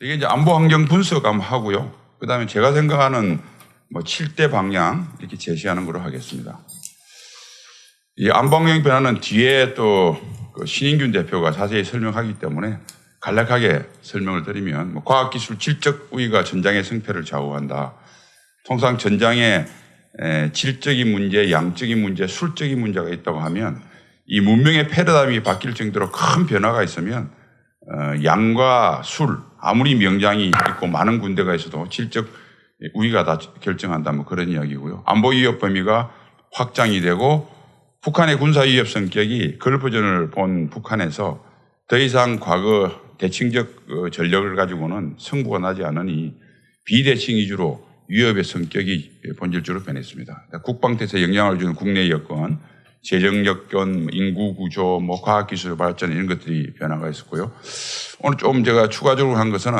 이게 이제 안보 환경 분석 한번 하고요. 그 다음에 제가 생각하는 뭐 7대 방향 이렇게 제시하는 걸로 하겠습니다. 이 안보 환경 변화는 뒤에 또 그 신인균 대표가 자세히 설명하기 때문에 간략하게 설명을 드리면 뭐 과학기술 질적 우위가 전장의 승패를 좌우한다. 통상 전장에 질적인 문제, 양적인 문제, 술적인 문제가 있다고 하면 이 문명의 패러다임이 바뀔 정도로 큰 변화가 있으면 양과 술, 아무리 명장이 있고 많은 군대가 있어도 질적 우위가 다 결정한다 뭐 그런 이야기고요. 안보 위협 범위가 확장이 되고 북한의 군사 위협 성격이 걸버전을 본 북한에서 더 이상 과거 대칭적 전력을 가지고는 승부가 나지 않으니 비대칭 위주로 위협의 성격이 본질적으로 변했습니다. 국방태세에 영향을 주는 국내 여건, 재정 여건, 인구 구조, 뭐 과학기술 발전 이런 것들이 변화가 있었고요. 오늘 좀 제가 추가적으로 한 것은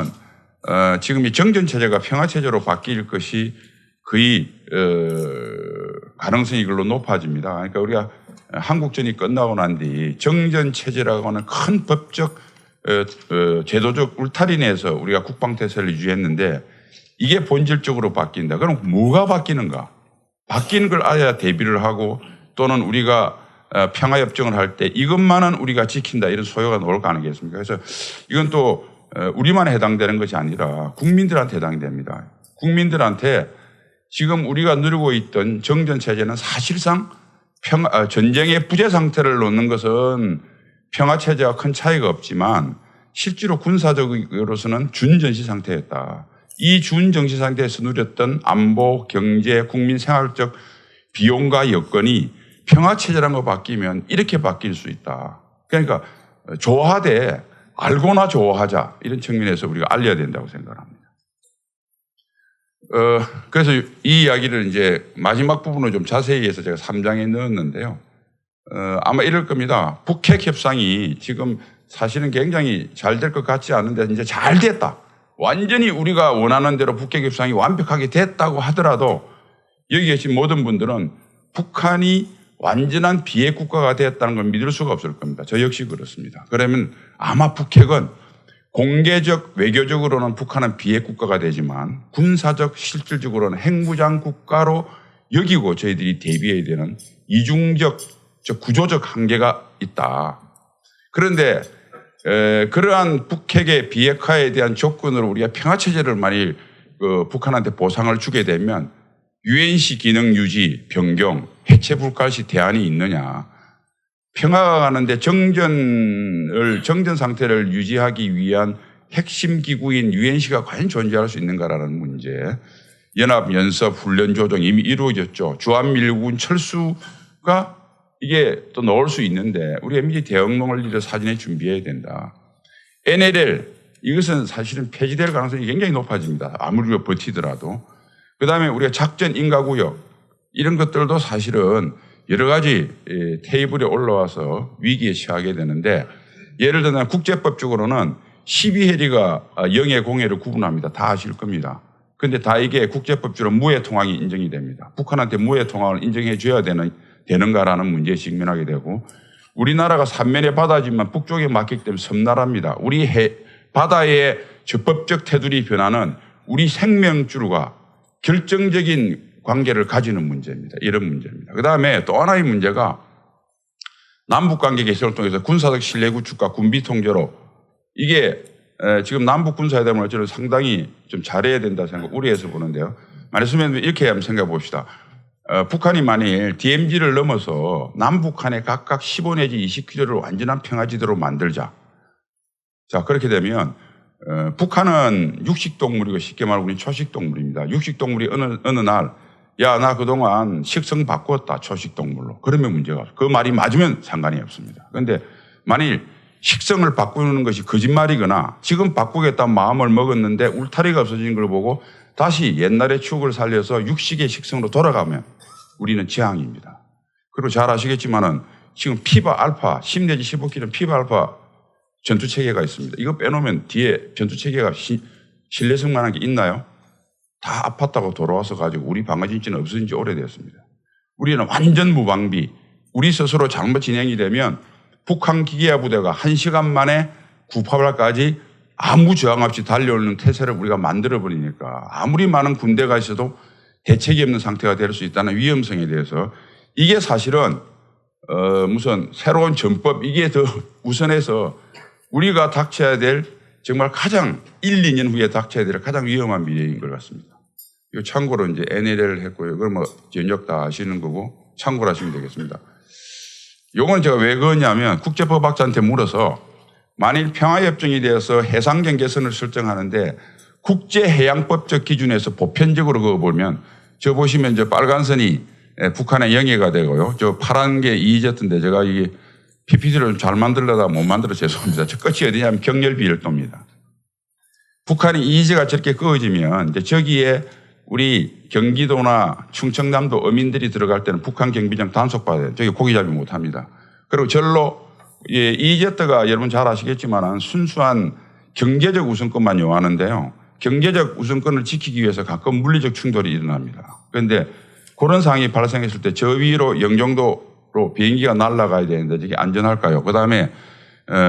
지금 이 정전체제가 평화체제로 바뀔 것이 거의 가능성이 이걸로 높아집니다. 그러니까 우리가 한국전이 끝나고 난 뒤 정전체제라고 하는 큰 법적 제도적 울타리 내에서 우리가 국방태세를 유지했는데 이게 본질적으로 바뀐다. 그럼 뭐가 바뀌는가? 바뀌는 걸 알아야 대비를 하고 또는 우리가 평화협정을 할 때 이것만은 우리가 지킨다 이런 소요가 나올 거 아니겠습니까? 그래서 이건 또 우리만 해당되는 것이 아니라 국민들한테 해당이 됩니다. 국민들한테 지금 우리가 누리고 있던 정전체제는 사실상 전쟁의 부재 상태를 놓는 것은 평화체제와 큰 차이가 없지만 실제로 군사적으로서는 준전시 상태였다. 이 준정시 상태에서 누렸던 안보, 경제, 국민 생활적 비용과 여건이 평화체제라는 거 바뀌면 이렇게 바뀔 수 있다. 그러니까 조화되 알고나 조화하자 이런 측면에서 우리가 알려야 된다고 생각합니다. 그래서 이 이야기를 이제 마지막 부분을 좀 자세히 해서 제가 3장에 넣었는데요. 아마 이럴 겁니다. 북핵 협상이 지금 사실은 굉장히 잘 될 것 같지 않은데 이제 잘 됐다. 완전히 우리가 원하는 대로 북핵 협상이 완벽하게 됐다고 하더라도 여기 계신 모든 분들은 북한이 완전한 비핵 국가가 되었다는 걸 믿을 수가 없을 겁니다. 저 역시 그렇습니다. 그러면 아마 북핵은 공개적 외교적으로는 북한은 비핵 국가가 되지만 군사적 실질적으로는 핵무장 국가로 여기고 저희들이 대비해야 되는 이중적 구조적 한계가 있다. 그런데 그러한 북핵의 비핵화에 대한 조건으로 우리가 평화체제를 만일 북한한테 보상을 주게 되면 UNC 기능 유지, 변경, 해체 불가 시 대안이 있느냐. 평화가 가는데 정전 상태를 유지하기 위한 핵심 기구인 UNC가 과연 존재할 수 있는가라는 문제. 연합, 연습, 훈련, 조정 이미 이루어졌죠. 주한미군 철수가 이게 또 넣을 수 있는데 우리가 미리 대응론을 이뤄 사전에 준비해야 된다. NLL 이것은 사실은 폐지될 가능성이 굉장히 높아집니다. 아무리 우리가 버티더라도. 그다음에 우리가 작전 인가구역 이런 것들도 사실은 여러 가지 테이블에 올라와서 위기에 처하게 되는데 예를 들면 국제법적으로는 12해리가 영해 공해를 구분합니다. 다 아실 겁니다. 그런데 다 이게 국제법적으로 무해 통항이 인정이 됩니다. 북한한테 무해 통항을 인정해 줘야 되는가라는 문제에 직면하게 되고 우리나라가 삼면의 바다지만 북쪽에 맞기 때문에 섬나라입니다. 우리 바다의 적법적 테두리 변화는 우리 생명줄과 결정적인 관계를 가지는 문제입니다. 이런 문제입니다. 그다음에 또 하나의 문제가 남북관계 개선을 통해서 군사적 신뢰 구축과 군비 통제로 이게 지금 남북 군사회담을 저는 상당히 좀 잘해야 된다 생각 우려해서 보는데요. 말씀하면 이렇게 한번 생각해 봅시다. 북한이 만일 DMZ를 넘어서 남북한에 각각 15 내지 20km를 완전한 평화지대로 만들자. 자 그렇게 되면 북한은 육식동물이고 쉽게 말하면 우리는 초식동물입니다. 육식동물이 어느 날 야, 나 그동안 식성 바꿨다, 초식동물로. 그러면 문제가 없어요. 그 말이 맞으면 상관이 없습니다. 그런데 만일 식성을 바꾸는 것이 거짓말이거나 지금 바꾸겠다는 마음을 먹었는데 울타리가 없어진 걸 보고 다시 옛날의 추억을 살려서 육식의 식성으로 돌아가면 우리는 재앙입니다. 그리고 잘 아시겠지만은 지금 피바 알파, 10 내지 15km 피바 알파 전투체계가 있습니다. 이거 빼놓으면 뒤에 전투체계가 신뢰성만한 게 있나요? 다 아팠다고 돌아와서 가지고 우리 방어진지는 없어진 지 오래됐습니다. 우리는 완전 무방비, 우리 스스로 잘못 진행이 되면 북한 기계화 부대가 1시간 만에 구파발까지 아무 저항 없이 달려오는 태세를 우리가 만들어버리니까 아무리 많은 군대가 있어도 대책이 없는 상태가 될 수 있다는 위험성에 대해서 이게 사실은 무슨 새로운 전법 이게 더 우선해서 우리가 닥쳐야 될 정말 가장 1, 2년 후에 닥쳐야 될 가장 위험한 미래인 것 같습니다. 이거 참고로 이제 NLL을 했고요. 이걸 뭐 전역 다 아시는 거고 참고로 하시면 되겠습니다. 요건 제가 왜 그러냐면 국제법학자한테 물어서 만일 평화협정이 되어서 해상경계선을 설정하는데 국제해양법적 기준에서 보편적으로 그거 보면 저 보시면 저 빨간 선이 북한의 영해가 되고요. 저 파란 게 EEZ인데 제가 이게 PPT를 잘 만들려다가 못 만들어 죄송합니다. 저 끝이 어디냐면 경렬비열도입니다. 북한이 EEZ가 저렇게 그어지면 이제 저기에 우리 경기도나 충청남도 어민들이 들어갈 때는 북한 경비정 단속받아요. 저기 고기 잡이 못 합니다. 그리고 절로 EEZ가 여러분 잘 아시겠지만 순수한 경제적 우선권만 요하는데요. 경제적 우선권을 지키기 위해서 가끔 물리적 충돌이 일어납니다. 그런데 그런 상황이 발생했을 때 저 위로 영종도로 비행기가 날아가야 되는데 저게 안전할까요? 그다음에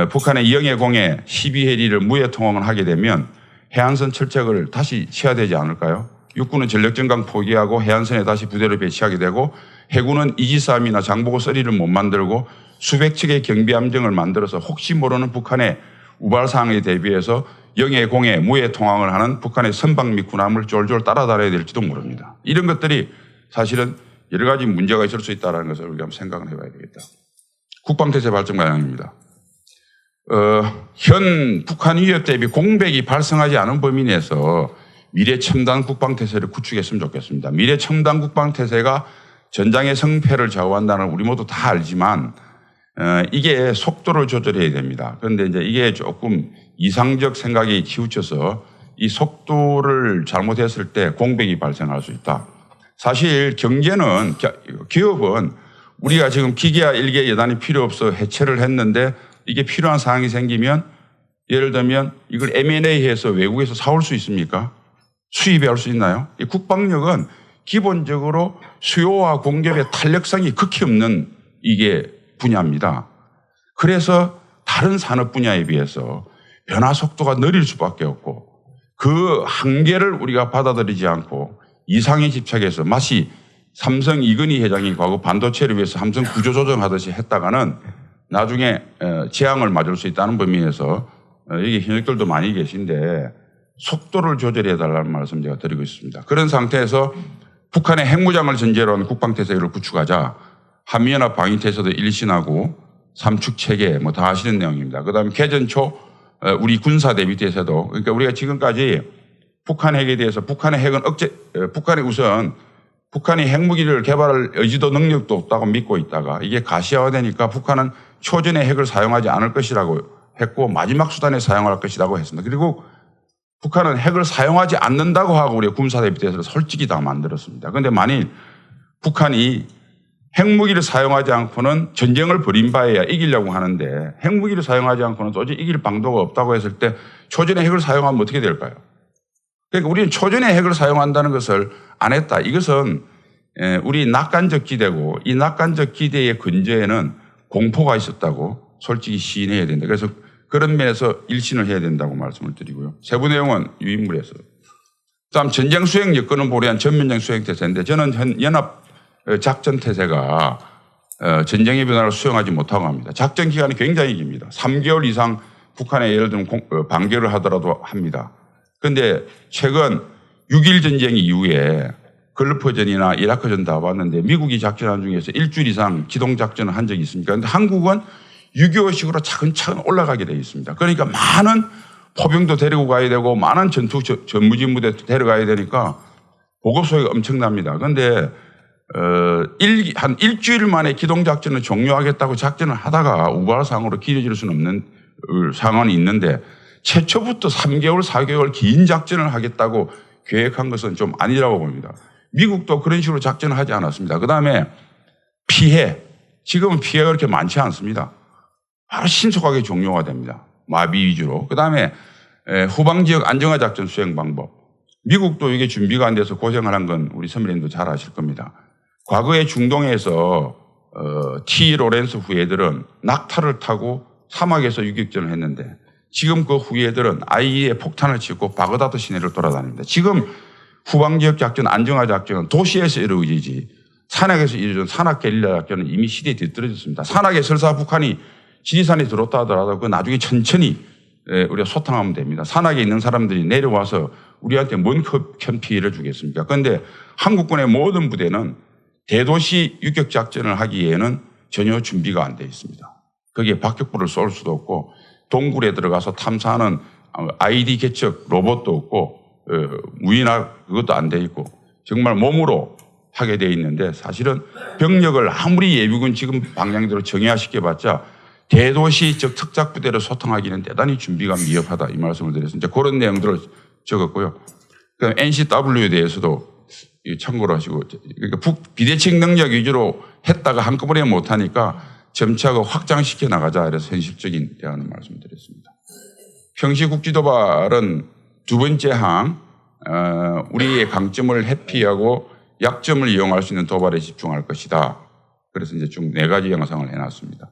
북한의 영해 공해 12해리를 무해 통항을 하게 되면 해안선 철책을 다시 쳐야 되지 않을까요? 육군은 전력전강 포기하고 해안선에 다시 부대를 배치하게 되고 해군은 이지스함이나 장보고 써리를 못 만들고 수백 척의 경비함정을 만들어서 혹시 모르는 북한의 우발 상황에 대비해서 영해 공해 무해 통항을 하는 북한의 선박 및 군함을 쫄쫄 따라다녀야 될지도 모릅니다. 이런 것들이 사실은 여러 가지 문제가 있을 수 있다는 것을 우리가 한번 생각을 해봐야 되겠다. 국방태세 발전 방향입니다. 현 북한 위협 대비 공백이 발생하지 않은 범위 내에서 미래 첨단 국방태세를 구축했으면 좋겠습니다. 미래 첨단 국방태세가 전장의 성패를 좌우한다는 우리 모두 다 알지만 이게 속도를 조절해야 됩니다. 그런데 이제 이게 조금 이상적 생각이 치우쳐서 이 속도를 잘못했을 때 공백이 발생할 수 있다. 사실 경제는 기업은 우리가 지금 기계와 일개 여단이 필요 없어 해체를 했는데 이게 필요한 상황이 생기면 예를 들면 이걸 M&A 해서 외국에서 사올 수 있습니까? 수입할 수 있나요? 이 국방력은 기본적으로 수요와 공급의 탄력성이 극히 없는 이게 분야입니다. 그래서 다른 산업 분야에 비해서 변화 속도가 느릴 수밖에 없고 그 한계를 우리가 받아들이지 않고 이상에 집착해서 마치 삼성 이건희 회장이 과거 반도체를 위해서 삼성 구조조정하듯이 했다가는 나중에 재앙을 맞을 수 있다는 범위에서 여기 현역들도 많이 계신데 속도를 조절해 달라는 말씀 제가 드리고 있습니다. 그런 상태에서 북한의 핵무장을 전제로 한 국방태세를 구축하자 한미연합 방위태세도 일신하고 삼축체계 뭐 다 아시는 내용입니다. 그다음에 개전초 우리 군사대비태세도 그러니까 우리가 지금까지 북한 핵에 대해서 북한의 핵은 북한이 우선 북한이 핵무기를 개발할 의지도 능력도 없다고 믿고 있다가 이게 가시화되니까 북한은 초전에 핵을 사용하지 않을 것이라고 했고 마지막 수단에 사용할 것이라고 했습니다. 그리고 북한은 핵을 사용하지 않는다고 하고 우리가 군사대비태세를 솔직히 다 만들었습니다. 그런데 만일 북한이 핵무기를 사용하지 않고는 전쟁을 벌인 바에야 이기려고 하는데 핵무기를 사용하지 않고는 도저히 이길 방도가 없다고 했을 때 초전에 핵을 사용하면 어떻게 될까요? 그러니까 우리는 초전에 핵을 사용한다는 것을 안 했다. 이것은 우리 낙관적 기대고 이 낙관적 기대의 근저에는 공포가 있었다고 솔직히 시인해야 된다. 그래서 그런 면에서 일신을 해야 된다고 말씀을 드리고요. 세부 내용은 유인물에서. 다음 전쟁 수행 여건은 보류한 전면적 수행 태세인데 저는 현 연합 작전 태세가 전쟁의 변화를 수용하지 못하고 합니다. 작전 기간이 굉장히 깁니다. 3개월 이상 북한에 예를 들면 반격을 하더라도 합니다. 그런데 최근 6.1 전쟁 이후에 걸프전이나 이라크전 다 봤는데 미국이 작전한 중에서 일주일 이상 기동작전을 한 적이 있습니까? 그런데 한국은 6.25식으로 차근차근 올라가게 되어 있습니다. 그러니까 많은 포병도 데리고 가야 되고 많은 전투 전무진 무대도 데려가야 되니까 보급 소요가 엄청납니다. 그런데 한 일주일 만에 기동작전을 종료하겠다고 작전을 하다가 우발상으로 길어질 수는 없는 상황이 있는데 최초부터 3개월, 4개월 긴 작전을 하겠다고 계획한 것은 좀 아니라고 봅니다. 미국도 그런 식으로 작전을 하지 않았습니다. 그다음에 피해. 지금은 피해가 그렇게 많지 않습니다. 바로 신속하게 종료가 됩니다. 마비 위주로. 그다음에 후방지역 안정화 작전 수행 방법. 미국도 이게 준비가 안 돼서 고생을 한 건 우리 선배님도 잘 아실 겁니다. 과거에 중동에서 T 로렌스 후예들은 낙타를 타고 사막에서 유격전을 했는데 지금 그 후예들은 IE에 폭탄을 치고 바그다드 시내를 돌아다닙니다. 지금 후방지역 작전, 안정화 작전은 도시에서 이루어지지 산악에서 이루어진 산악 게릴라 작전은 이미 시대에 뒤떨어졌습니다. 산악에 설사 북한이 지리산에 들어왔다 하더라도 그 나중에 천천히 우리가 소탕하면 됩니다. 산악에 있는 사람들이 내려와서 우리한테 뭔 큰 피해를 주겠습니까? 그런데 한국군의 모든 부대는 대도시 유격 작전을 하기에는 전혀 준비가 안 되어 있습니다. 거기에 박격포를 쏠 수도 없고 동굴에 들어가서 탐사하는 ID 개척 로봇도 없고 무인화 그것도 안 돼 있고 정말 몸으로 하게 돼 있는데 사실은 병력을 아무리 예비군 지금 방향대로 정예화시켜봤자 대도시 즉 특작부대를 소통하기는 대단히 준비가 미흡하다 이 말씀을 드렸습니다. 그런 내용들을 적었고요. 그다음에 NCW에 대해서도 참고를 하시고 그러니까 북 비대칭 능력 위주로 했다가 한꺼번에 못하니까 점차 확장시켜 나가자 이래서 현실적인 대안을 말씀드렸습니다. 평시국지도발은 두 번째 항 우리의 강점을 회피하고 약점을 이용할 수 있는 도발에 집중할 것이다. 그래서 이제 총 4가지 영상을 해놨습니다.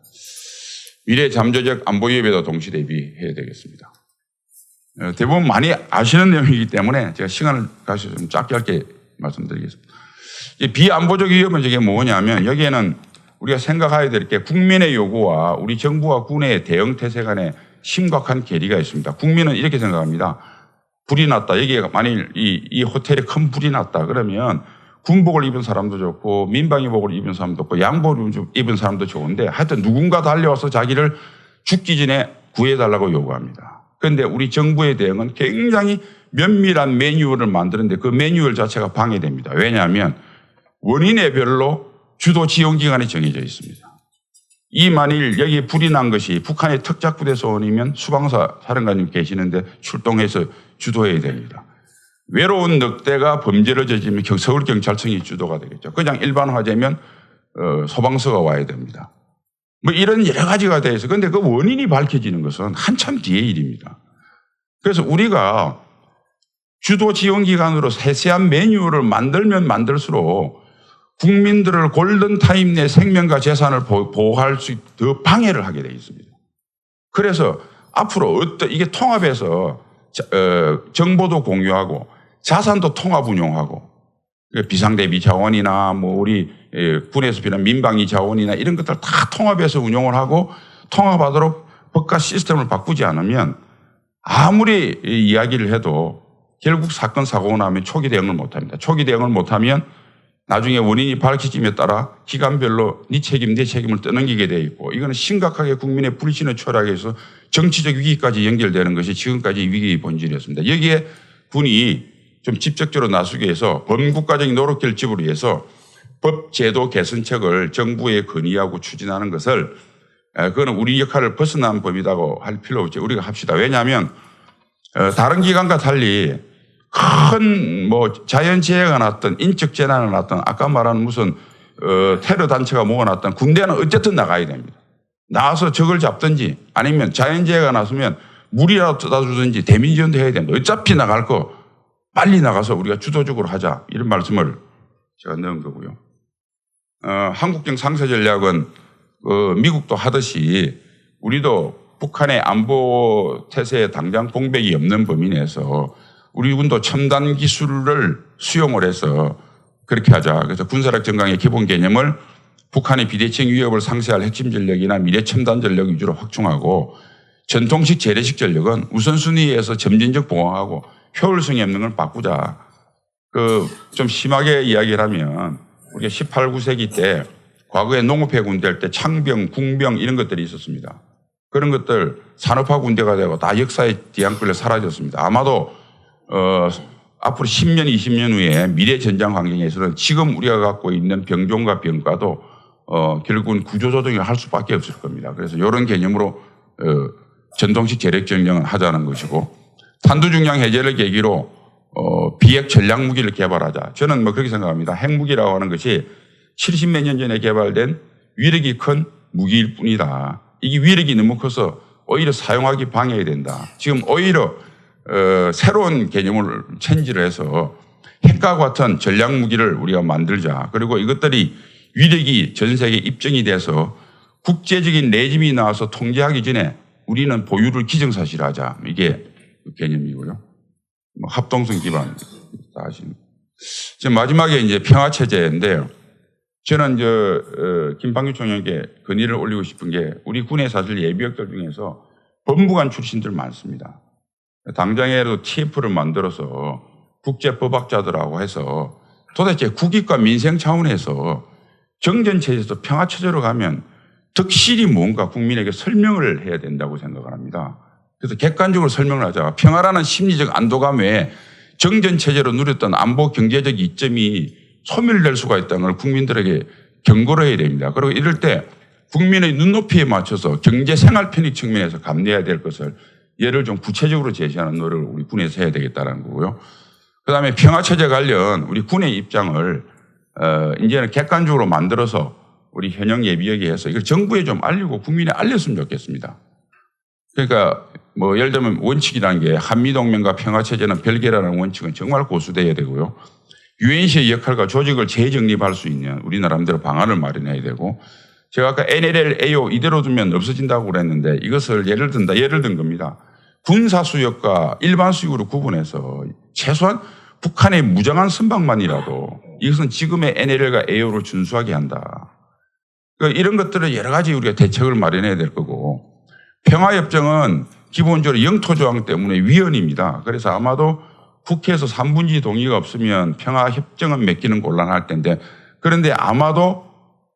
미래 잠재적 안보 위협에도 동시 대비해야 되겠습니다. 대부분 많이 아시는 내용이기 때문에 제가 시간을 가셔서 좀 짧게 말씀드리겠습니다. 비안보적 위협은 저게 뭐냐면 여기에는 우리가 생각해야 될 게 국민의 요구와 우리 정부와 군의 대응 태세 간에 심각한 괴리가 있습니다. 국민은 이렇게 생각합니다. 불이 났다. 여기에 만일 이 호텔에 큰 불이 났다. 그러면 군복을 입은 사람도 좋고 민방위복을 입은 사람도 좋고 양복을 입은 사람도 좋은데 하여튼 누군가 달려와서 자기를 죽기 전에 구해달라고 요구합니다. 그런데 우리 정부의 대응은 굉장히 면밀한 매뉴얼을 만드는데 그 매뉴얼 자체가 방해됩니다. 왜냐하면 원인의 별로 주도 지원 기간이 정해져 있습니다. 이 만일 여기 불이 난 것이 북한의 특작부대 소원이면 수방사 사령관님 계시는데 출동해서 주도해야 됩니다. 외로운 늑대가 범죄를 저지르면 서울경찰청이 주도가 되겠죠. 그냥 일반화되면 소방서가 와야 됩니다. 뭐 이런 여러 가지가 돼 있어요. 그런데 그 원인이 밝혀지는 것은 한참 뒤의 일입니다. 그래서 우리가 주도 지원 기관으로 세세한 매뉴얼을 만들면 만들수록 국민들을 골든타임 내 생명과 재산을 보호할 수 더 방해를 하게 되어 있습니다. 그래서 앞으로 이게 통합해서 정보도 공유하고 자산도 통합 운용하고 비상대비 자원이나 뭐 우리 군에서 필요한 민방위 자원이나 이런 것들 다 통합해서 운용을 하고 통합하도록 법과 시스템을 바꾸지 않으면 아무리 이야기를 해도 결국 사건 사고가 나면 초기 대응을 못합니다. 초기 대응을 못하면 나중에 원인이 밝혀짐에 따라 기간별로 네 책임, 내 책임을 떠넘기게 돼 있고 이거는 심각하게 국민의 불신을 초래해서 정치적 위기까지 연결되는 것이 지금까지 위기의 본질이었습니다. 여기에 군이 좀 직접적으로 나서기 위해서 범국가적인 노력 결집을 위해서 법 제도 개선책을 정부에 건의하고 추진하는 것을 그거는 우리 역할을 벗어난 법이라고 할 필요 없죠. 우리가 합시다. 왜냐하면 다른 기관과 달리 큰 뭐 자연재해가 났든 인적 재난이 났든 아까 말한 무슨 테러 단체가 뭐가 났든 군대는 어쨌든 나가야 됩니다. 나와서 적을 잡든지 아니면 자연재해가 났으면 물이라도 떠다주든지 대민지원도 해야 됩니다. 어차피 나갈 거 빨리 나가서 우리가 주도적으로 하자 이런 말씀을 제가 넣은 거고요. 한국경 상세 전략은 미국도 하듯이 우리도 북한의 안보 태세에 당장 공백이 없는 범위 내에서 우리 군도 첨단 기술을 수용을 해서 그렇게 하자. 그래서 군사력 정강의 기본 개념을 북한의 비대칭 위협을 상쇄할 핵심 전력이나 미래 첨단 전력 위주로 확충하고 전통식 재래식 전력은 우선순위에서 점진적 보강하고 효율성이 없는 걸 바꾸자. 좀 심하게 이야기를 하면 우리가 18, 19세기 때 과거에 농업회 군대할 때 창병, 궁병 이런 것들이 있었습니다. 그런 것들 산업화 군대가 되고 다 역사의 뒤안길로 사라졌습니다. 아마도 앞으로 10년, 20년 후에 미래 전장 환경에서는 지금 우리가 갖고 있는 병종과 병과도 결국은 구조조정을 할 수밖에 없을 겁니다. 그래서 이런 개념으로 전통식 재래식 전쟁을 하자는 것이고 탄두중량 해제를 계기로 비핵 전략 무기를 개발하자. 저는 뭐 그렇게 생각합니다. 핵무기라고 하는 것이 70몇 년 전에 개발된 위력이 큰 무기일 뿐이다. 이게 위력이 너무 커서 오히려 사용하기 방해된다. 지금 오히려 새로운 개념을 체인지를 해서 핵과 같은 전략 무기를 우리가 만들자. 그리고 이것들이 위력이 전 세계에 입증이 돼서 국제적인 레짐이 나와서 통제하기 전에 우리는 보유를 기정사실화하자. 이게 그 개념이고요. 뭐 합동성 기반 다 하시는. 지금 마지막에 이제 평화체제인데요. 저는 김방규 총장에게 건의를 올리고 싶은 게 우리 군의 사실 예비역들 중에서 법무관 출신들 많습니다. 당장에도 TF를 만들어서 국제법학자들하고 해서 도대체 국익과 민생 차원에서 정전체제에서 평화체제로 가면 덕실이 뭔가 국민에게 설명을 해야 된다고 생각을 합니다. 그래서 객관적으로 설명을 하자. 평화라는 심리적 안도감 외에 정전체제로 누렸던 안보 경제적 이점이 소멸될 수가 있다는 걸 국민들에게 경고를 해야 됩니다. 그리고 이럴 때 국민의 눈높이에 맞춰서 경제 생활 편익 측면에서 감내해야 될 것을 예를 좀 구체적으로 제시하는 노력을 우리 군에서 해야 되겠다는 거고요. 그다음에 평화체제 관련 우리 군의 입장을 이제는 객관적으로 만들어서 우리 현역 예비역에 해서 이걸 정부에 좀 알리고 국민에 알렸으면 좋겠습니다. 그러니까 뭐 예를 들면 원칙이라는 게 한미동맹과 평화체제는 별개라는 원칙은 정말 고수돼야 되고요. UNC의 역할과 조직을 재정립할 수 있는 우리나라대로 방안을 마련해야 되고 제가 아까 NLL, AO 이대로 두면 없어진다고 그랬는데 이것을 예를 든 겁니다. 군사 수역과 일반 수역으로 구분해서 최소한 북한의 무장한 선박만이라도 이것은 지금의 NLL과 AO를 준수하게 한다. 그러니까 이런 것들을 여러 가지 우리가 대책을 마련해야 될 거고 평화협정은 기본적으로 영토조항 때문에 위헌입니다. 그래서 아마도 국회에서 3분지 동의가 없으면 평화협정은 맺기는 곤란할 텐데 그런데 아마도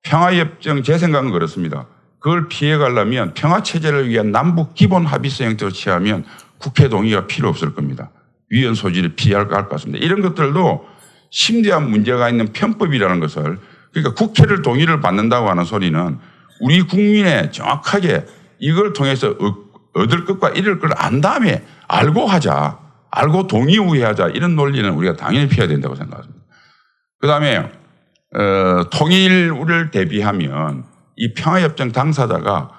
평화협정 제 생각은 그렇습니다. 그걸 피해가려면 평화체제를 위한 남북 기본 합의서 형태로 취하면 국회 동의가 필요 없을 겁니다. 위헌 소지를 피할 것 같습니다. 이런 것들도 심대한 문제가 있는 편법이라는 것을 그러니까 국회를 동의를 받는다고 하는 소리는 우리 국민의 정확하게 이걸 통해서 얻을 것과 잃을 걸 안 다음에 알고 하자. 알고 동의 후에 하자. 이런 논리는 우리가 당연히 피해야 된다고 생각합니다. 그다음에 통일을 대비하면 이 평화협정 당사자가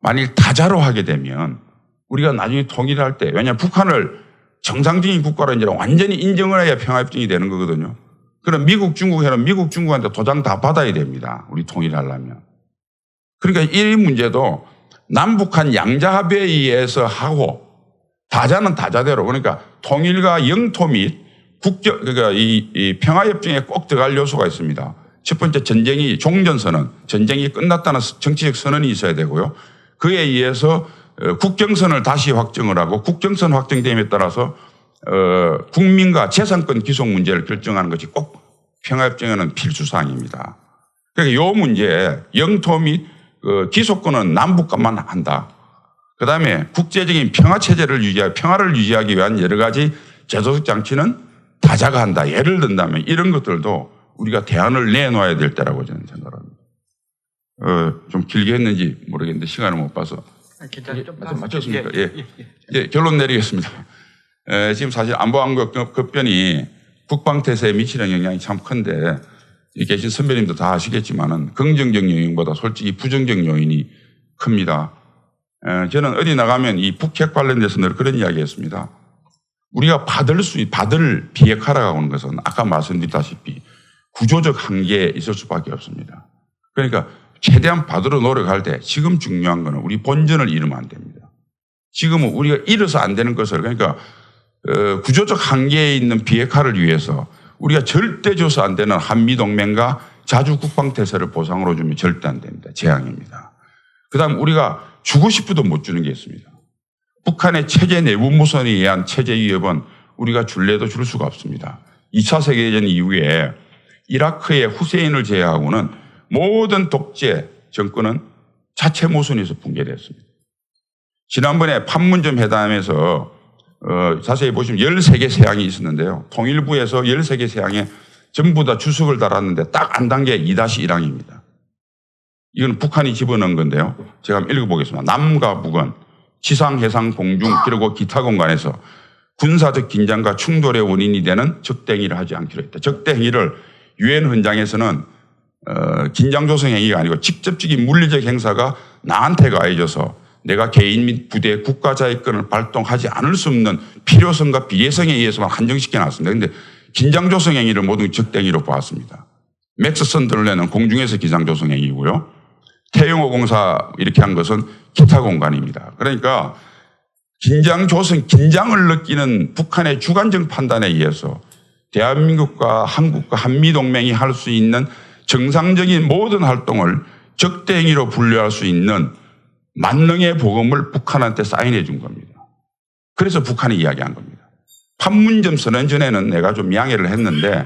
만일 다자로 하게 되면 우리가 나중에 통일할 때 왜냐하면 북한을 정상적인 국가로 이제 완전히 인정을 해야 평화협정이 되는 거거든요. 그럼 미국, 중국에는 미국, 중국한테 도장 다 받아야 됩니다. 우리 통일하려면. 그러니까 이 문제도 남북한 양자합의에 의해서 하고 다자는 다자대로 그러니까 통일과 영토 및 국적 그러니까 이 평화협정에 꼭 들어갈 요소가 있습니다. 첫 번째 전쟁이 종전선언, 전쟁이 끝났다는 정치적 선언이 있어야 되고요. 그에 의해서 국경선을 다시 확정을 하고 국경선 확정됨에 따라서 국민과 재산권 기속 문제를 결정하는 것이 꼭 평화협정에는 필수사항입니다. 그러니까 이 문제 영토 및 기속권은 남북간만 한다. 그다음에 국제적인 평화체제를 평화를 유지하기 위한 여러 가지 제도적 장치는 다자가 한다. 예를 든다면 이런 것들도 우리가 대안을 내놓아야 될 때라고 저는 생각합니다. 좀 길게 했는지 모르겠는데 시간을 못 봐서. 맞췄습니까? 예, 결론 내리겠습니다. 지금 사실 안보안보 급변이 국방태세에 미치는 영향이 참 큰데 여기 계신 선배님도 다 아시겠지만은 긍정적 요인보다 솔직히 부정적 요인이 큽니다. 저는 어디 나가면 이 북핵 관련돼서 늘 그런 이야기 했습니다. 우리가 받을 비핵화라고 하는 것은 아까 말씀드렸다시피 구조적 한계에 있을 수밖에 없습니다. 그러니까 최대한 받으러 노력할 때 지금 중요한 거는 우리 본전을 잃으면 안 됩니다. 지금은 우리가 잃어서 안 되는 것을 그러니까 구조적 한계에 있는 비핵화를 위해서 우리가 절대 줘서 안 되는 한미동맹과 자주 국방태세를 보상으로 주면 절대 안 됩니다. 재앙입니다. 그다음 우리가 주고 싶어도 못 주는 게 있습니다. 북한의 체제 내부 무선에 의한 체제 위협은 우리가 줄래도 줄 수가 없습니다. 2차 세계대전 이후에 이라크의 후세인을 제외하고는 모든 독재 정권은 자체 모순에서 붕괴됐습니다. 지난번에 판문점 회담에서 자세히 보시면 13개 세항이 있었는데요. 통일부에서 13개 세항에 전부 다 주석을 달았는데 딱 안 단 게 2-1항입니다. 이건 북한이 집어넣은 건데요. 제가 한번 읽어보겠습니다. 남과 북은 지상, 해상, 공중 그리고 기타 공간에서 군사적 긴장과 충돌의 원인이 되는 적대 행위를 하지 않기로 했다. 적대 행위를 유엔 헌장에서는 긴장 조성 행위가 아니고 직접적인 물리적 행사가 나한테 가해져서 내가 개인 및 부대 국가자위권을 발동하지 않을 수 없는 필요성과 비례성에 의해서만 한정시켜 놨습니다. 그런데 긴장 조성 행위를 모두 적대 행위로 보았습니다. 맥스 선더랜드는 공중에서 긴장 조성 행위고요. 태영호 공사 이렇게 한 것은 기타 공간입니다. 그러니까 긴장을 느끼는 북한의 주관적 판단에 의해서 대한민국과 한국과 한미동맹이 할 수 있는 정상적인 모든 활동을 적대행위로 분류할 수 있는 만능의 보금을 북한한테 사인해 준 겁니다. 그래서 북한이 이야기한 겁니다. 판문점 선언 전에는 내가 좀 양해를 했는데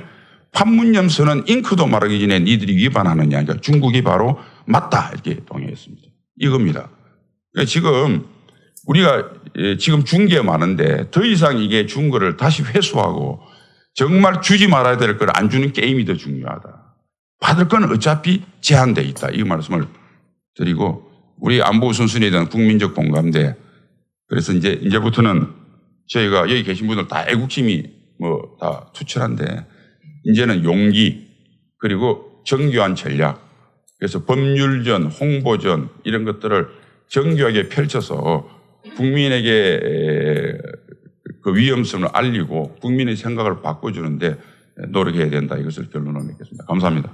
판문점 선언 잉크도 마르기 전에 니들이 위반하느냐. 그러니까 중국이 바로 맞다 이렇게 동의했습니다. 이겁니다. 그러니까 지금 우리가 지금 준 게 많은데 더 이상 이게 준 거를 다시 회수하고 정말 주지 말아야 될 걸 안 주는 게임이 더 중요하다. 받을 건 어차피 제한돼 있다. 이 말씀을 드리고 우리 안보 우선순위에 대한 국민적 공감대. 그래서 이제부터는 저희가 여기 계신 분들 다 애국심이 뭐 다 투철한데 이제는 용기 그리고 정교한 전략. 그래서 법률전, 홍보전 이런 것들을 정교하게 펼쳐서 국민에게 그 위험성을 알리고 국민의 생각을 바꿔주는데 노력해야 된다. 이것을 결론을 맺겠습니다. 감사합니다.